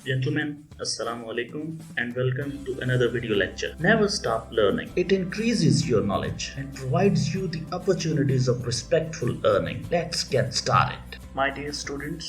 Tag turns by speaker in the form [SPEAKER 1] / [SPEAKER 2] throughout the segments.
[SPEAKER 1] Gentlemen, Assalamu alaikum and welcome to another video lecture. Never stop learning. It increases your knowledge and provides you the opportunities of respectful earning. Let's get started. My dear students,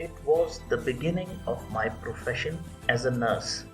[SPEAKER 1] It was the beginning of my profession as a nurse.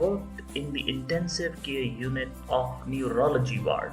[SPEAKER 1] worked in the intensive care unit of neurology ward.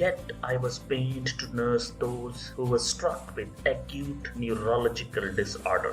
[SPEAKER 1] Yet I was pained to nurse those who were struck with acute neurological disorder.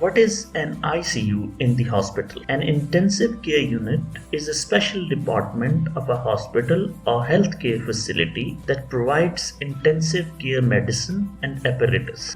[SPEAKER 1] What is an ICU in the hospital? An intensive care unit is a special department of a hospital or healthcare facility that provides intensive care medicine and apparatus.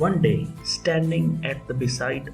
[SPEAKER 1] One day, standing at the beside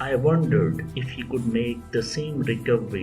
[SPEAKER 1] I wondered if he could make the same recovery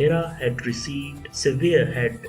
[SPEAKER 1] Hera had received severe head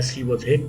[SPEAKER 1] As she was hit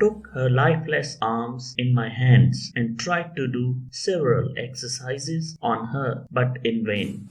[SPEAKER 1] took her lifeless arms in my hands and tried to do several exercises on her, but in vain.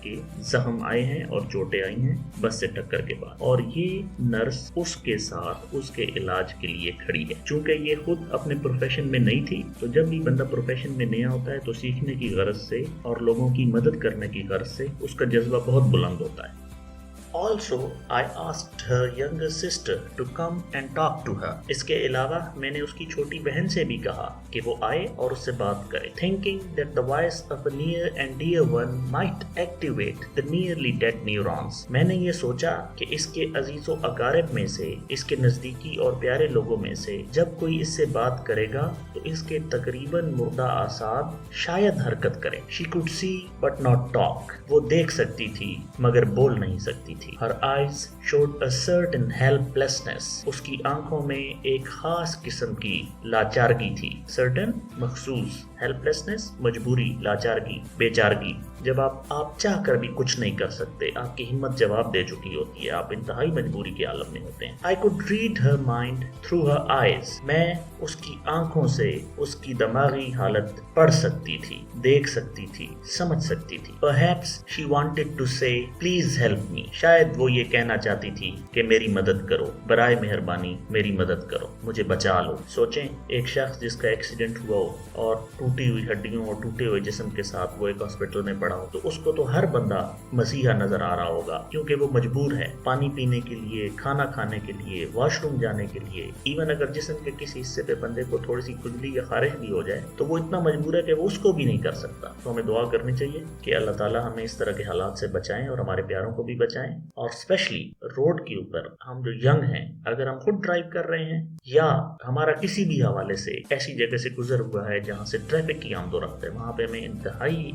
[SPEAKER 1] کے زخم آئے ہیں اور چوٹیں آئی ہیں بس سے ٹکر کے بعد، اور یہ نرس اس کے ساتھ اس کے علاج کے لیے کھڑی ہے۔ چونکہ یہ خود اپنے پروفیشن میں نہیں تھی، تو جب بھی بندہ پروفیشن میں نیا ہوتا ہے تو سیکھنے کی غرض سے اور لوگوں کی مدد کرنے کی غرض سے اس کا جذبہ بہت بلند ہوتا ہے۔ Also, I asked her younger sister to come and talk to her. اس کے علاوہ میں نے اس کی چھوٹی بہن سے بھی کہا کہ وہ آئے اور اس سے بات کرے۔ Thinking that the voice of a near and dear one might activate the nearly dead neurons. میں نے یہ سوچا کہ اس کے عزیز و اقارب میں سے، اس کے نزدیکی اور پیارے لوگوں میں سے جب کوئی اس سے بات کرے گا تو اس کے تقریباً مردہ اعصاب شاید حرکت کرے۔ She could see but not talk. وہ دیکھ سکتی تھی مگر بول نہیں سکتی تھی۔ Her eyes showed a certain helplessness. اس کی آنکھوں میں ایک خاص قسم کی لاچارگی تھی۔ Certain مخصوص، helplessness مجبوری، لاچارگی بے چارگی۔ جب آپ چاہ کر بھی کچھ نہیں کر سکتے، آپ کی ہمت جواب دے چکی ہوتی ہے، آپ انتہائی مجبوری کے عالم میں ہوتے ہیں۔ I could read her mind through her eyes. میں اس کی آنکھوں سے اس کی دماغی حالت پڑھ سکتی تھی، دیکھ سکتی تھی، سمجھ سکتی تھی۔ Perhaps she wanted to say, please help me. شاید وہ یہ کہنا چاہتی تھی کہ میری مدد کرو، برائے مہربانی میری مدد کرو، مجھے بچا لو۔ سوچیں ایک شخص جس کا ایکسیڈنٹ ہوا ہو اور ٹوٹی ہوئی ہڈیوں اور ٹوٹے ہوئے جسم کے ساتھ وہ ایک ہاسپٹل میں پڑا ہو، تو اس کو تو ہر بندہ مسیحا نظر آ رہا ہوگا، کیونکہ وہ مجبور ہے پانی پینے کے لیے، کھانا کھانے کے لیے، واش روم جانے کے لیے۔ ایون اگر جسم کے کسی حصے پہ بندے کو تھوڑی سی کھجلی یا خارش بھی ہو جائے تو وہ اتنا مجبور ہے کہ وہ اس کو بھی نہیں کر سکتا۔ تو ہمیں دعا کرنی چاہیے کہ اللہ تعالیٰ ہمیں اس طرح کے حالات سے بچائیں اور ہمارے پیاروں کو بھی بچائیں۔ اور اسپیشلی روڈ کے اوپر ہم جو ینگ ہیں، اگر ہم خود ڈرائیو کر رہے ہیں یا ہمارا کسی بھی حوالے سے ایسی جگہ سے گزر ہوا ہے جہاں سے ٹریفک کی آمد و رفت ہے، وہاں پہ ہمیں انتہائی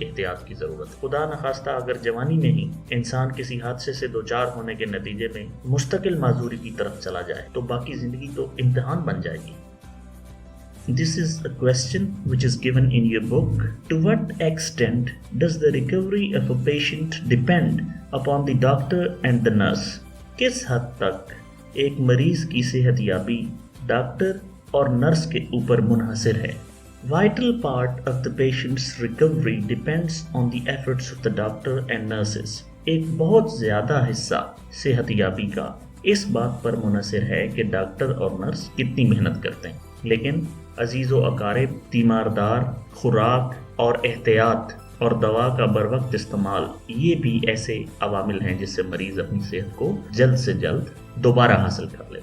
[SPEAKER 1] احتیاط کی ضرورت ہے۔ خدا نخواستہ اگر جوانی میں ہی انسان کسی حادثے سے دوچار ہونے کے نتیجے میں مستقل معذوری کی طرف چلا جائے تو باقی زندگی تو امتحان بن جائے گی۔ This is a question which is given in your book. To what extent does the recovery of a patient depend upon the doctor and the nurse? کس حد تک ایک مریض کی صحت یابی ڈاکٹر اور نرس کے اوپر منحصر ہے؟ Vital part of the patient's recovery depends on the efforts of the doctor and nurses. ایک بہت زیادہ حصہ صحت یابی کا اس بات پر منحصر ہے کہ ڈاکٹر اور نرس کتنی محنت کرتے ہیں۔ لیکن عزیز و اقارب، تیماردار، خوراک اور احتیاط اور دوا کا بروقت استعمال، یہ بھی ایسے عوامل ہیں جس سے مریض اپنی صحت کو جلد سے جلد دوبارہ حاصل کر لے۔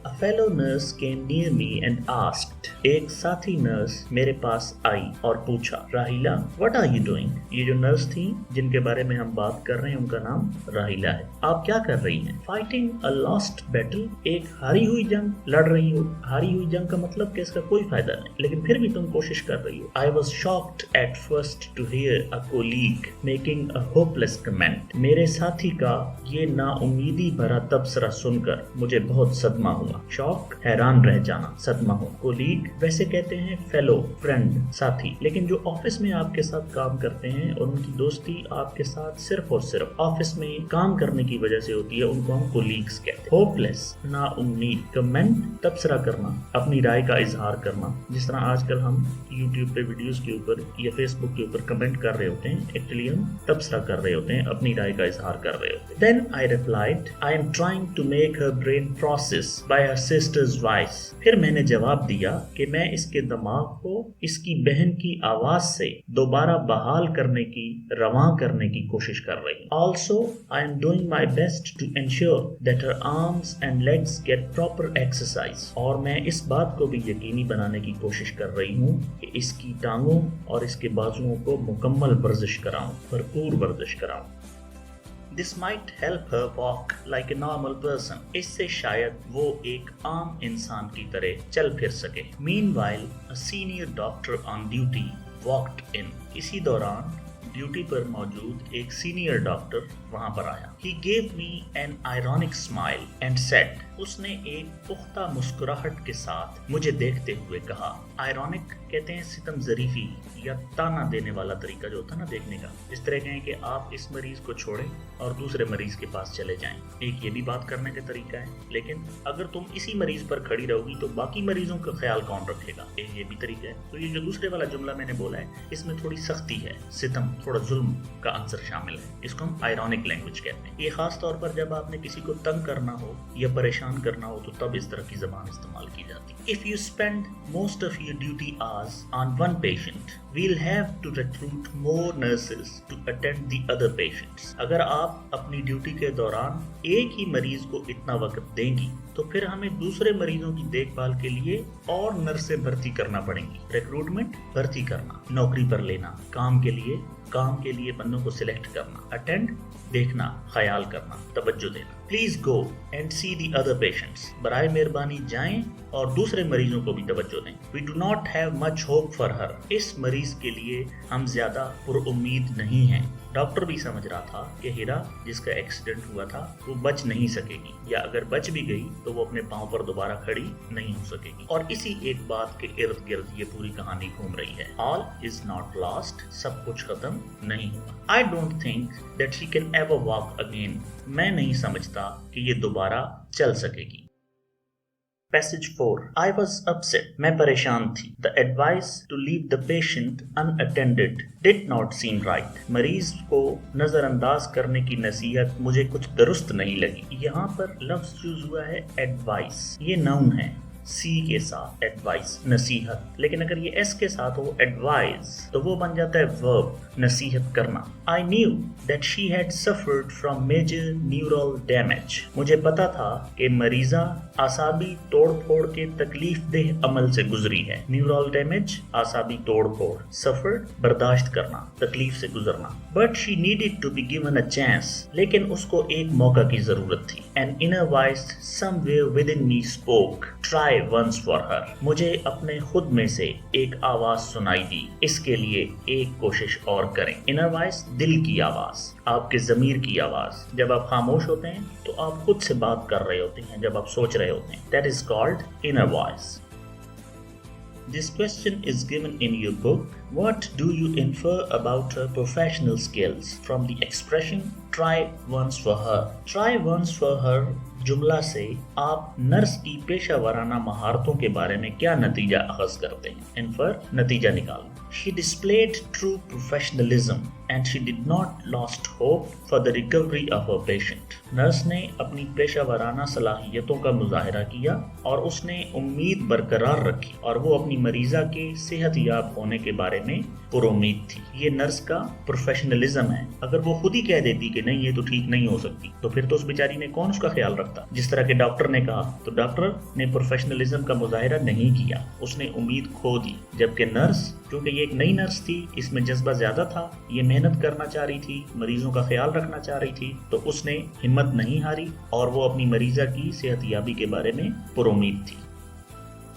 [SPEAKER 1] A fellow nurse came near me and asked. ایک ساتھی نرس میرے پاس آئی اور پوچھا، Raheela what are you doing؟ یہ جو نرس تھی جن کے بارے میں ہم بات کر رہے ہیں ان کا نام راہیلہ ہے، آپ کیا کر رہی ہیں؟ Fighting a lost battle. ایک ہاری ہوئی جنگ لڑ رہی ہو۔ ہاری ہوئی جنگ کا مطلب کہ اس کا کوئی فائدہ نہیں، لیکن پھر بھی تم کوشش کر رہی ہو۔ I was shocked at first to hear a colleague making a hopeless comment. میرے ساتھی کا یہ نا امیدی بھرا تبصرہ سن کر مجھے بہت صدمہ ہوا۔ شوق، حیران رہ جانا، صدمہ ہو۔ کولیگ ویسے کہتے ہیں فیلو، فرینڈ، ساتھی، لیکن جو آفس میں آپ کے ساتھ کام کرتے ہیں اور ان کی دوستی آپ کے ساتھ صرف اور صرف آفس میں کام کرنے کی وجہ سے ہوتی ہے، ان کو ہم کولیگز کہتے ہیں۔ ہوپلیس، نا امید، کمنٹ، تبصرہ کرنا، اپنی رائے کا اظہار کرنا، جس طرح آج کل ہم یوٹیوب پہ ویڈیوز کے اوپر یا فیس بک کے اوپر کمنٹ کر رہے ہوتے ہیں، ایکچولی ہم تبصرہ کر رہے ہوتے ہیں، اپنی رائے کا اظہار کر رہے ہوتے ہیں۔ Then I replied, I am trying to make her brain process by her sister's voice. پھر میں نے جواب دیا کہ میں اس کے دماغ کو اس کی بہن کی آواز سے دوبارہ بحال کرنے کی، رواں کرنے کی کوشش کر رہی ہوں۔ Also, I am doing my best to ensure that her arms and legs get proper exercise. اور میں اس بات کو بھی یقینی بنانے کی کوشش کر رہی ہوں کہ اس کی ٹانگوں اور اس کے بازوؤں کو مکمل ورزش کراؤں، بھرپور ورزش کراؤں۔ This might help her walk like a normal person. اس سے شاید وہ ایک عام انسان کی طرح چل پھر سکے۔ Meanwhile, a senior doctor on duty walked in. اسی دوران ڈیوٹی پر موجود ایک سینئر ڈاکٹر وہاں پر آیا۔ He gave me an ironic smile and said, اس نے ایک پختہ مسکراہٹ کے ساتھ مجھے دیکھتے ہوئے کہا. آئرونک کہتے ہیں ستم ظریفی یا تانا دینے والا طریقہ جو ہوتا ہے نا دیکھنے کا. اس طرح کہیں کہ آپ اس مریض کو چھوڑیں اور دوسرے مریض کے پاس چلے جائیں. ایک یہ بھی بات کرنے کا طریقہ ہے، لیکن اگر تم اسی مریض پر کھڑی رہو گی تو باقی مریضوں کا خیال کون رکھے گا؟ ایک یہ بھی طریقہ ہے. تو یہ جو دوسرے والا جملہ میں نے بولا ہے اس میں تھوڑی سختی ہے، ستم، تھوڑا ظلم کا عنصر شامل ہے. اس کو ہم آئرونک لینگویج کہتے ہیں. یہ خاص طور پر جب آپ نے کسی کو تنگ کرنا ہو یا پریشان کرنا ہو تو تب اس طرح کی زبان استعمال کی جاتی ہے. If you spend most of your duty hours on one patient, we'll have to recruit more nurses to attend the other patients. اگر آپ اپنی ڈیوٹی کے دوران ایک ہی مریض کو اتنا وقت دیں گی تو پھر ہمیں دوسرے مریضوں کی دیکھ بھال کے لیے اور نرسیں بھرتی کرنا پڑیں گی. ریکروٹمنٹ، بھرتی کرنا، نوکری پر لینا، کام کے لیے بندوں کو سلیکٹ کرنا. اٹینڈ، دیکھنا، خیال کرنا، توجہ دینا. Please go and see the other patients. برائے مہربانی جائیں اور دوسرے مریضوں کو بھی توجہ دیں. We do not have much hope for her. اس مریض کے لیے ہم زیادہ پر امید نہیں ہیں. ڈاکٹر بھی سمجھ رہا تھا کہ ہیرا جس کا ایکسیڈنٹ ہوا تھا وہ بچ نہیں سکے گی، یا اگر بچ بھی گئی تو وہ اپنے پاؤں پر دوبارہ کھڑی نہیں ہو سکے گی. اور اسی ایک بات کے ارد گرد یہ پوری کہانی گھوم رہی ہے. All is not lost. سب کچھ ختم نہیں ہوا. I don't think that she can ever walk again. میں نہیں سمجھتا کہ یہ دوبارہ چل سکے گی. Passage 4. I was upset. میں پریشان تھی. The advice to leave the patient unattended did not seem right. مریض کو نظر انداز کرنے کی نصیحت مجھے کچھ درست نہیں لگی. یہاں پر لفظ یوز ہوا ہے advice. یہ ناؤن ہے، سی کے ساتھ ایڈوائس، نصیحت. لیکن اگر یہ ایس کے ساتھ ہو ایڈوائز تو وہ بن جاتا ہے ورب، نصیحت کرنا. I knew that she had suffered from major neural damage. مجھے پتا تھا کہ مریضہ اعصابی توڑ پھوڑ کے تکلیف دہ عمل سے گزری ہے. نیورال ڈیمیج، اعصابی توڑ پھوڑ. suffered، برداشت کرنا، تکلیف سے گزرنا. But she needed to be given a chance. لیکن اس کو ایک موقع کی ضرورت تھی. An inner voice somewhere within me spoke. Try once for her. مجھے اپنے خود میں سے ایک آواز سنائی دی، اس کے لیے ایک کوشش اور کریں. Inner voice، دل کی آواز، آپ کے ضمیر کی آواز. جب آپ خاموش ہوتے ہیں تو آپ خود سے بات کر رہے ہوتے ہیں، جب آپ سوچ رہے ہوتے ہیں. That is called inner voice. This question is given in your book. What do you infer about her professional skills from the expression try once for her? Try once for her جملہ سے آپ nurse کی پیشہ ورانہ مہارتوں کے بارے میں کیا نتیجہ اخذ کرتے ہیں؟ انفر، نتیجہ نکالنا. She displayed true professionalism and she did not lost hope for the recovery of her patient. Nurse نے اپنی پیشہ ورانہ صلاحیتوں کا مظاہرہ کیا اور اس نے امید برقرار رکھی اور وہ اپنی مریضہ کے صحت یاب ہونے کے بارے میں پر امید تھی. یہ نرس کا پروفیشنلزم ہے. اگر وہ خود ہی کہہ دیتی کہ نہیں یہ تو ٹھیک نہیں ہو سکتی تو پھر تو اس بیچاری نے کون اس کا خیال رکھتا؟ جس طرح کہ ڈاکٹر نے کہا تو ڈاکٹر نے پروفیشنلزم کا مظاہرہ نہیں کیا، اس نے امید کھو دی. جبکہ نرس، کیونکہ یہ ایک نئی نرس تھی، اس میں جذبہ زیادہ تھا، یہ محنت کرنا چاہ رہی تھی، مریضوں کا خیال رکھنا چاہ رہی تھی، تو اس نے ہمت نہیں ہاری اور وہ اپنی مریضہ کی صحت یابی کے بارے میں پر امید تھی.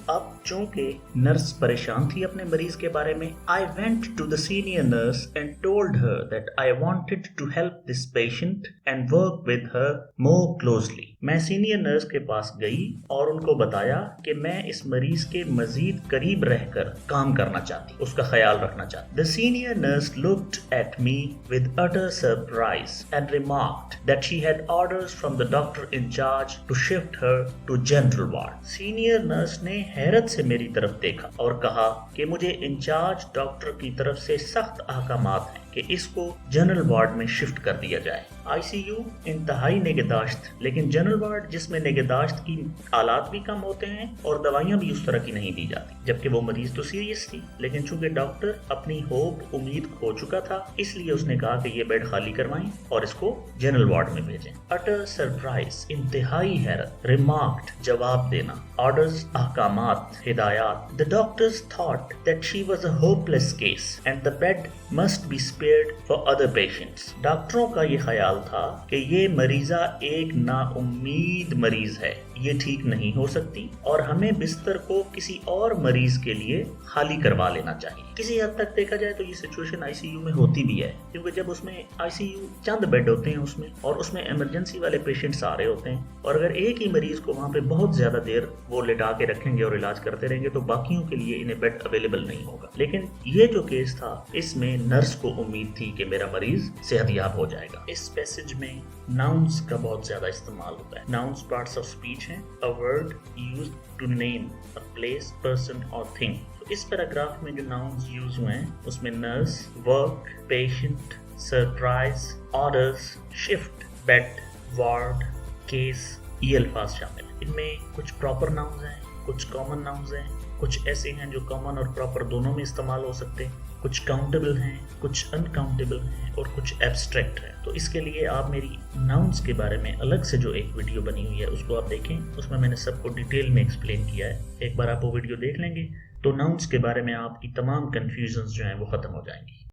[SPEAKER 1] اب چونکہ نرس پریشان تھی اپنے مریض کے بارے میں، I went to the senior nurse and told her that I wanted to help this patient and work with her more closely. میں سینئر نرس کے پاس گئی اور ان کو بتایا کہ میں اس مریض کے مزید قریب رہ کر کام کرنا چاہتی، اس کا خیال رکھنا چاہتی. The senior nurse looked at me with utter surprise and remarked that she had orders from the doctor in charge to shift her to general ward. Senior nurse نے حیرت سے میری طرف دیکھا اور کہا کہ مجھے انچارج ڈاکٹر کی طرف سے سخت احکامات ہیں کہ اس کو جنرل وارڈ میں شفٹ کر دیا جائے. آئی سی یو انتہائی نگہداشت، لیکن جنرل وارڈ جس میں نگہداشت کی آلات بھی کم ہوتے ہیں اور دوائیاں بھی اس طرح کی نہیں دی جاتی. جبکہ وہ مریض تو سیریس تھی، لیکن چونکہ ڈاکٹر اپنی ہوپ، امید کھو چکا تھا، اس لیے اس نے کہا کہ یہ بیڈ خالی کروائیں اور اس کو جنرل وارڈ میں بھیجیں. اٹر سرپرائز، انتہائی حیرت. ریمارکڈ، جواب دینا. آرڈرز، احکامات، ہدایات. The doctors thought that she was a hopeless case and the bed must be split prepared for other patients. ڈاکٹروں کا یہ خیال تھا کہ یہ مریضہ ایک نا امید مریض ہے، یہ ٹھیک نہیں ہو سکتی اور ہمیں بستر کو کسی اور مریض کے لیے خالی کروا لینا چاہیے. کسی حد تک دیکھا جائے تو یہ سچویشن آئی سی یو میں ہوتی بھی ہے، کیونکہ جب اس میں آئی سی یو چند بیڈ ہوتے ہیں اس میں، اور اس میں ایمرجنسی والے پیشنٹس آ رہے ہوتے ہیں، اور اگر ایک ہی مریض کو وہاں پہ بہت زیادہ دیر وہ لٹا کے رکھیں گے اور علاج کرتے رہیں گے تو باقیوں کے لیے انہیں بیڈ اویلیبل نہیں ہوگا. لیکن یہ جو کیس تھا اس میں نرس کو امید تھی کہ میرا مریض صحت یاب ہو جائے گا. اس پیسج میں ناؤنس کا بہت زیادہ استعمال ہوتا ہے. ناؤنس پارٹس آف اسپیچ ہیں، a word used to name a place, person or thing. اس پیراگراف میں جو ناؤنز یوز ہوئے ہیں اس میں nurse, work, patient, surprise, orders, shift, bed, ward, case, یہ الفاظ شامل ہیں. ان میں کچھ پراپر ناؤنز ہیں، کچھ کامن ناؤنز ہیں، کچھ ایسے ہیں جو کامن اور پراپر دونوں میں استعمال ہو سکتے ہیں، کچھ کاؤنٹیبل ہیں، کچھ انکاؤنٹیبل ہیں اور کچھ ایبسٹریکٹ ہیں. تو اس کے لیے آپ میری ناؤنس کے بارے میں الگ سے جو ایک ویڈیو بنی ہوئی ہے اس کو آپ دیکھیں، اس میں نے سب کو ڈیٹیل میں ایکسپلین کیا ہے. ایک بار آپ وہ ویڈیو دیکھ لیں گے تو ناؤنس کے بارے میں آپ کی تمام کنفیوژنز جو ہیں وہ ختم ہو جائیں گی.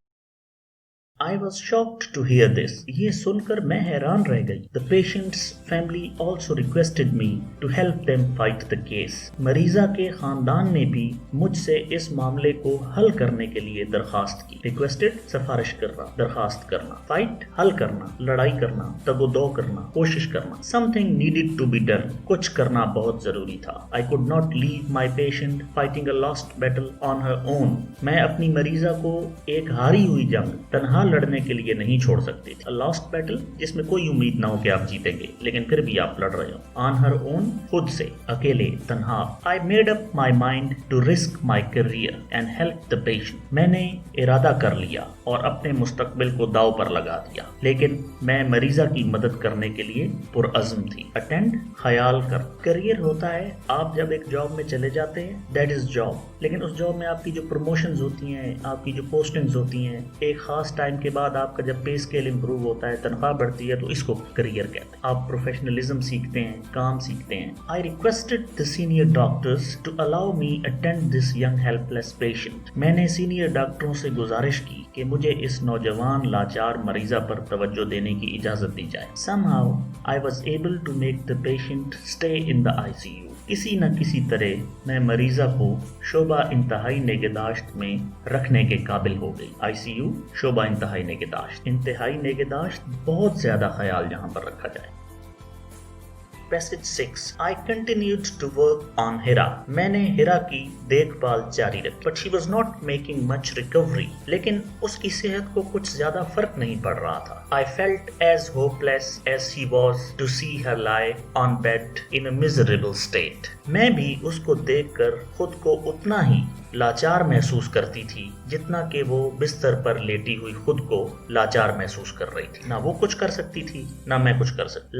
[SPEAKER 1] I was shocked to hear this. یہ سن کر میں حیران رہ گئی. The patient's family also requested me to help them fight the case. مریضہ کے خاندان نے بھی مجھ سے اس معاملے کو حل کرنے کے لیے درخواست کی. Requested سفارش کرنا، درخواست کرنا. Fight حل کرنا، لڑائی کرنا، تگ و دو کرنا، کوشش کرنا. Something needed to be done. کچھ کرنا بہت ضروری تھا. I could not leave my patient fighting a lost battle on her own. میں اپنی مریضہ کو ایک ہاری ہوئی جنگ تنہا لڑنے کے لیے نہیں چھوڑ سکتی تھی. لاسٹ بیٹل جس میں کوئی امید نہ ہو کہ آپ جیتیں گے لیکن پھر بھی آپ لڑ رہے ہو. آن ہر اون خود سے، اکیلے، تنہا. I made up my mind to risk my career and help the patient. میں نے ارادہ کر لیا اور اپنے مستقبل کو داؤ پر لگا دیا لیکن میں مریضہ کی مدد کرنے کے لیے پرعزم تھی. اٹینڈ خیال کر. کیریئر ہوتا ہے آپ جب ایک جاب میں چلے جاتے ہیں، دیٹ از جاب. لیکن اس جاب میں آپ کی جو پروموشنز ہوتی ہیں، آپ کی جو پوسٹنگز ہوتی ہیں، ایک خاص ٹائم کے بعد آپ کا جب پے اسکیل امپروو ہوتا ہے، تنخواہ بڑھتی ہے، تو اس کو کیریئر کہتے ہیں. آپ پروفیشنلزم سیکھتے ہیں، کام سیکھتے ہیں. I requested the senior doctors to allow me attend this young helpless لیس پیشنٹ. میں نے سینئر ڈاکٹروں سے گزارش کی کہ مجھے اس نوجوان لاچار مریضہ پر توجہ دینے کی اجازت دی جائے. Somehow I was able to make the patient stay in the ICU. کسی نہ کسی طرح میں مریضہ کو شعبہ انتہائی نگہداشت میں رکھنے کے قابل ہو گئی. آئی سی یو شعبہ انتہائی نگہداشت. انتہائی نگہداشت بہت زیادہ خیال جہاں پر رکھا جائے. Passage 6. I continued to work on Hira. میں نے ہیرا کی دیکھ بھال جاری رکھی. But she was not making much recovery. لیکن اس کی صحت کو کچھ زیادہ فرق نہیں پڑ رہا تھا. I felt as hopeless as she was to see her lie on bed in a miserable state. میں بھی اس کو دیکھ کر خود کو اتنا ہی لاچار محسوس کرتی تھی جتنا کہ وہ بستر پر لیٹی ہوئی خود کو لاچار محسوس کر رہی تھی. نہ وہ کچھ کر سکتی تھی نہ میں کچھ کر سکتی.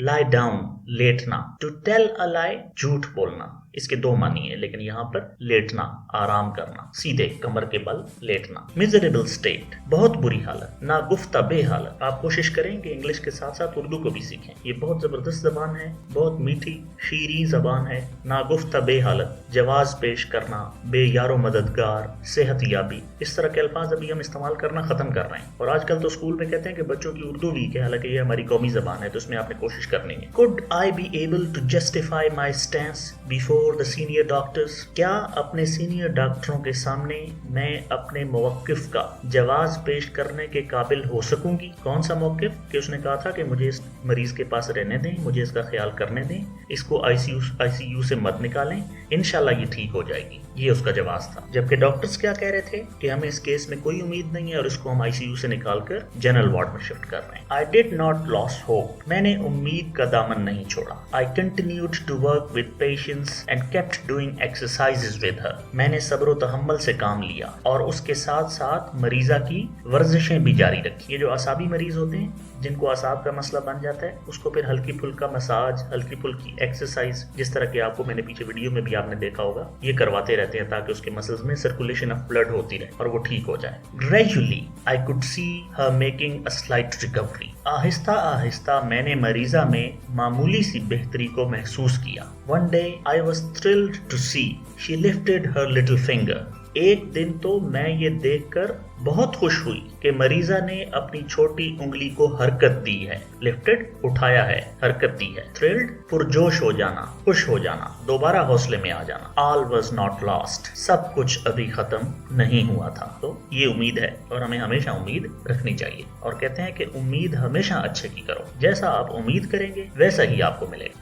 [SPEAKER 1] lie down لیٹنا. to tell a lie جھوٹ بولنا. اس کے دو معنی ہیں لیکن یہاں پر لیٹنا، آرام کرنا، سیدھے کمر کے بل لیٹنا. miserable state بہت بری حالت، ناگفتہ بے حالت. آپ کوشش کریں کہ انگلش کے ساتھ ساتھ اردو کو بھی سیکھیں. یہ بہت زبردست زبان ہے، بہت میٹھی شیریں زبان ہے. ناگفتہ بے حالت، جواز پیش کرنا، بے یار و مددگار، صحت یابی. اس طرح کے الفاظ ابھی ہم استعمال کرنا ختم کر رہے ہیں اور آج کل تو اسکول میں کہتے ہیں کہ بچوں کی اردو ویک ہے، حالانکہ یہ ہماری قومی زبان ہے تو اس میں آپ نے کوشش کرنی ہے. could I be able to justify my stance before the senior doctors. کیا اپنے سینئر ڈاکٹروں کے سامنے میں اپنے موقف کا جواز پیش کرنے کے قابل ہو سکوں گی. کون سا موقف؟ کہ اس نے کہا تھا کہ مجھے اس مریض کے پاس رہنے دیں، مجھے اس کا خیال کرنے دیں، اس کو آئی سی یو سے مت نکالیں، انشاءاللہ یہ ٹھیک ہو جائے گی. یہ اس کا جواز تھا. جبکہ ڈاکٹرز کیا کہہ رہے تھے کہ ہمیں اس کیس میں کوئی امید نہیں ہے اور اس کو ہم آئی سی یو سے نکال کر جنرل وارڈ میں شفٹ کر رہے ہیں. I did not lose hope. میں نے امید کا دامن نہیں چھوڑا. I continued to work with patients and kept doing exercises with her. میں نے صبر و تحمل سے کام لیا اور اس کے ساتھ ساتھ مریضہ کی ورزشیں بھی جاری رکھی. یہ جو اعصابی مریض ہوتے ہیں جن کو اعصاب کا مسئلہ بن جاتا ہے اس کو پھر ہلکی پھلکا مساج، ہلکی پھلکی ایکسرسائز، جس طرح کہ آپ کو میں نے پیچھے ویڈیو میں بھی آپ نے دیکھا ہوگا، یہ کرواتے رہتے ہیں تاکہ اس کے مسلز میں سرکولیشن آف بلڈ ہوتی رہے اور وہ ٹھیک ہو جائے. Gradually I could see her making a slight recovery. آہستہ آہستہ میں نے مریضہ میں معمولی سی بہتری کو محسوس کیا. One day I was thrilled to see she lifted her little finger. ایک دن تو میں یہ دیکھ کر بہت خوش ہوئی کہ مریضہ نے اپنی چھوٹی انگلی کو حرکت دی ہے. لفٹڈ اٹھایا ہے, حرکت دی ہے. تھرلڈ پرجوش ہو جانا, خوش ہو جانا, دوبارہ حوصلے میں آ جانا. آل واز ناٹ لاسٹ, سب کچھ ابھی ختم نہیں ہوا تھا. تو یہ امید ہے اور ہمیں ہمیشہ امید رکھنی چاہیے, اور کہتے ہیں کہ امید ہمیشہ اچھے کی کرو, جیسا آپ امید کریں گے ویسا ہی آپ کو ملے گا.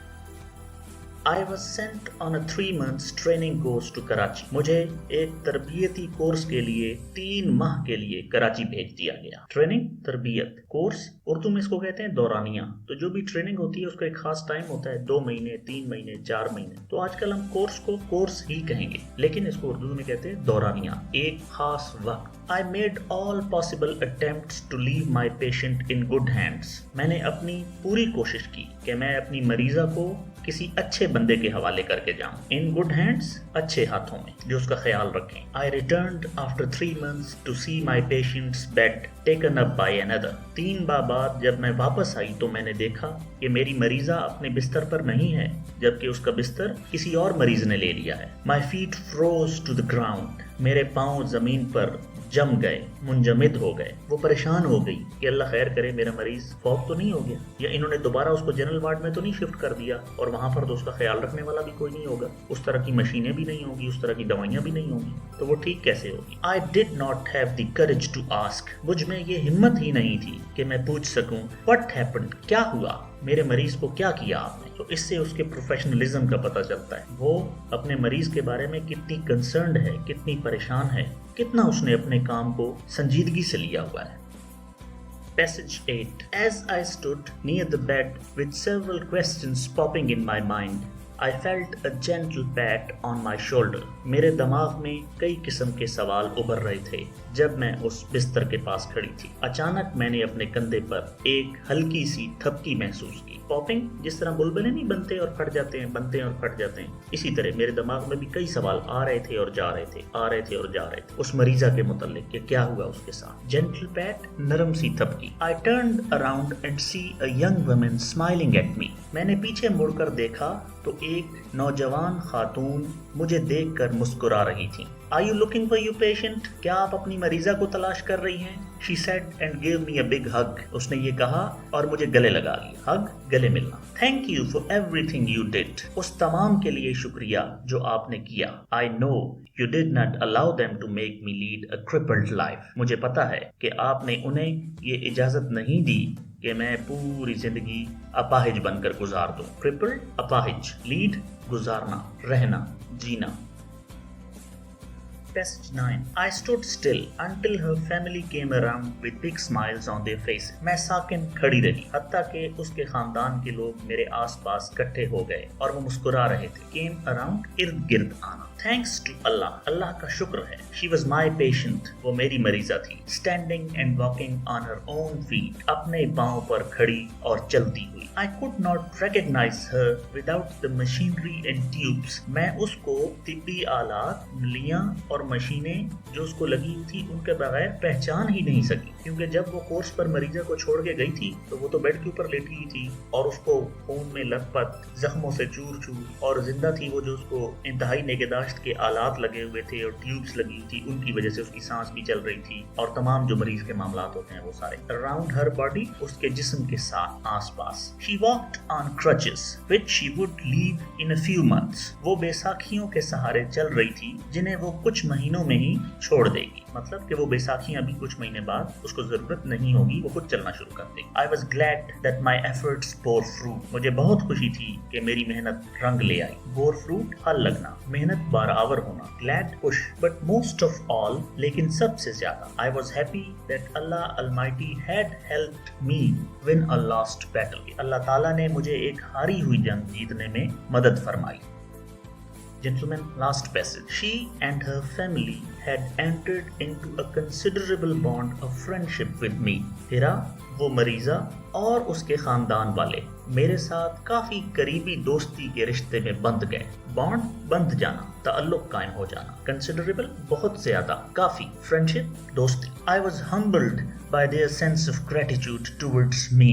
[SPEAKER 1] I was sent on a 3 months training course to Karachi. مجھے ایک تربیتی کورس کے لیے 3 ماہ کے لیے کراچی بھیج دیا گیا. ٹریننگ, تربیت, کورس اردو میں اس کو کہتے ہیں دورانیہ. تو جو بھی ٹریننگ ہوتی ہے اس کا ایک خاص ٹائم ہوتا ہے, 2 مہینے, 3 مہینے, 4 مہینے. تو آج کل ہم کورس کو کورس ہی کہیں گے, لیکن اس کو اردو میں کہتے ہیں دورانیہ, ایک خاص وقت. I made all possible attempts to leave my patient in good hands. میں نے اپنی پوری کوشش کی کہ میں اپنی مریضہ کو کسی اچھے بندے کے حوالے کر کے جاؤں. In good hands, اچھے ہاتھوں میں, جو اس کا خیال رکھیں. I returned after 3 months to see my patient's bed taken up by another. 3 ماہ بعد جب میں واپس آئی تو میں نے دیکھا کہ میری مریضہ اپنے بستر پر نہیں ہے, جبکہ اس کا بستر کسی اور مریض نے لے لیا ہے. My feet froze to the ground. میرے پاؤں زمین پر جم گئے, منجمد ہو گئے. وہ پریشان ہو گئی کہ اللہ خیر کرے میرا مریض فوت تو نہیں ہو گیا, یا انہوں نے دوبارہ اس کو جنرل وارڈ میں تو نہیں شفٹ کر دیا, اور وہاں پر تو اس کا خیال رکھنے والا بھی کوئی نہیں ہوگا, اس طرح کی مشینیں بھی نہیں ہوگی, اس طرح کی دوائیاں بھی نہیں ہوگی, تو وہ ٹھیک کیسے ہوگی. I did not have the courage to ask. مجھ میں یہ ہمت ہی نہیں تھی کہ میں پوچھ سکوں what happened, کیا ہوا, میرے مریض کو کیا کیا آپ نے. تو اس سے اس کے پروفیشنلزم کا پتہ چلتا ہے, وہ اپنے مریض کے بارے میں کتنی کنسرنڈ ہے, کتنی پریشان ہے, کتنا اس نے اپنے کام کو سنجیدگی سے لیا ہوا ہے. Passage 8. As I stood near the bed with several questions popping in my mind, I felt a gentle pat on my shoulder. میرے دماغ میں کئی قسم کے سوال ابھر رہے تھے جب میں اس بستر کے پاس کھڑی تھی. اچانک میں نے اپنے کندھے پر ایک ہلکی سی تھپکی محسوس کی. پاپنگ, جس طرح بلبلے نہیں بنتے اور پھٹ جاتے ہیں, بنتے ہیں اور پھٹ جاتے ہیں, اسی طرح میرے دماغ میں بھی کئی سوال آ رہے تھے اور جا رہے تھے, آ رہے تھے اور جا رہے تھے اس مریضہ کے متعلق کہ کیا ہوا اس کے ساتھ. جینٹل پیٹ, نرم سی تھپکی. I turned around and see a young woman smiling at me. میں نے پیچھے مڑ کر دیکھا تو ایک نوجوان خاتون مجھے دیکھ کر مسکرا رہی تھی. Are you looking for your patient? کیا آپ اپنی مریضہ کو تلاش کر رہی ہیں؟ She said and gave me a big hug. اس نے یہ کہا اور مجھے گلے لگا لیا. Hug, گلے ملنا. Thank you for everything you did. اس تمام کے لیے شکریہ جو آپ نے کیا. I know you did not allow them to make me lead a crippled life. مجھے پتا ہے کہ آپ نے انہیں یہ اجازت نہیں دی کہ میں پوری زندگی اپاہج بن کر گزار دوں. کرپل, اپاہج. لیڈ, گزارنا, رہنا, جینا. Passage 9. I stood still until her family came around with big smiles on their faces. میں ساکن کھڑی رہی حتیٰ کہ اس کے خاندان کے لوگ میرے آس پاس اکٹھے ہو گئے اور وہ مسکرا رہے تھے. Came around, ارد گرد آنا. Thanks to Allah. اللہ کا شکر ہے. She was my patient. وہ میری مریضہ تھی. Standing and walking on her own feet. اپنے پاؤں پر کھڑی اور چلتی ہوئی. I could not recognize her without the machinery and tubes. میں اس کو طبی آلات, نلیاں اور مشینیں جو اس کو لگی ہوئی تھی ان کے بغیر پہچان ہی نہیں سکی, کیونکہ جب وہ کورس پر مریضہ کو چھوڑ کے گئی تھی تو وہ تو بیڈ کے اوپر لیٹی ہوئی تھی اور اس کو خون میں لت پت, زخموں سے چور چور, اور زندہ تھی وہ جو اس کو انتہائی نگہداشت کے آلات لگے ہوئے تھے اور ٹیوبس لگی ہوئی تھی, ان کی وجہ سے اس کی سانس بھی چل رہی تھی, اور تمام جو مریض کے معاملات ہوتے ہیں وہ سارے. Around her body, اس کے جسم کے ساتھ, آس پاس. She walked on crutches, which she would leave in a few months. وہ بیساکھیوں کے سہارے چل رہی تھی جنہیں وہ کچھ مہینوں میں ہی چھوڑ دے گی. مطلب کہ وہ بیساکھیاں بھی کچھ مہینے بعد اس کو ضرورت نہیں ہوگی, وہ خود چلنا شروع کر دے گی. I was glad that my efforts bore fruit. مجھے بہت خوشی تھی کہ میری محنت رنگ لے آئی. Bore fruit, پھل لگنا, محنت بارآور ہونا. Glad, خوش. But most of all, لیکن سب سے زیادہ, I was happy that Allah Almighty had helped me win a lost battle. اللہ تعالیٰ نے مجھے ایک ہاری ہوئی جنگ جیتنے میں مدد فرمائی. Gentlemen, last passage. She and her family had entered into a considerable bond of friendship with me. ہیرا, وہ مریضہ اور اس کے خاندان والے میرے ساتھ کافی قریبی دوستی کے رشتے میں بندھ گئے. بانڈ, بندھ جانا, تعلق قائم ہو جانا. کنسیڈریبل, بہت زیادہ, کافی. فرینڈشپ, دوستی. I was humbled by their sense of gratitude towards me.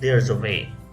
[SPEAKER 1] there is a way,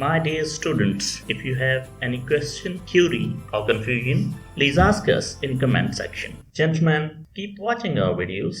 [SPEAKER 1] My dear students, if you have any question, query or confusion, please ask us in comment section. Gentlemen, keep watching our videos.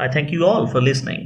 [SPEAKER 1] I thank you all for listening.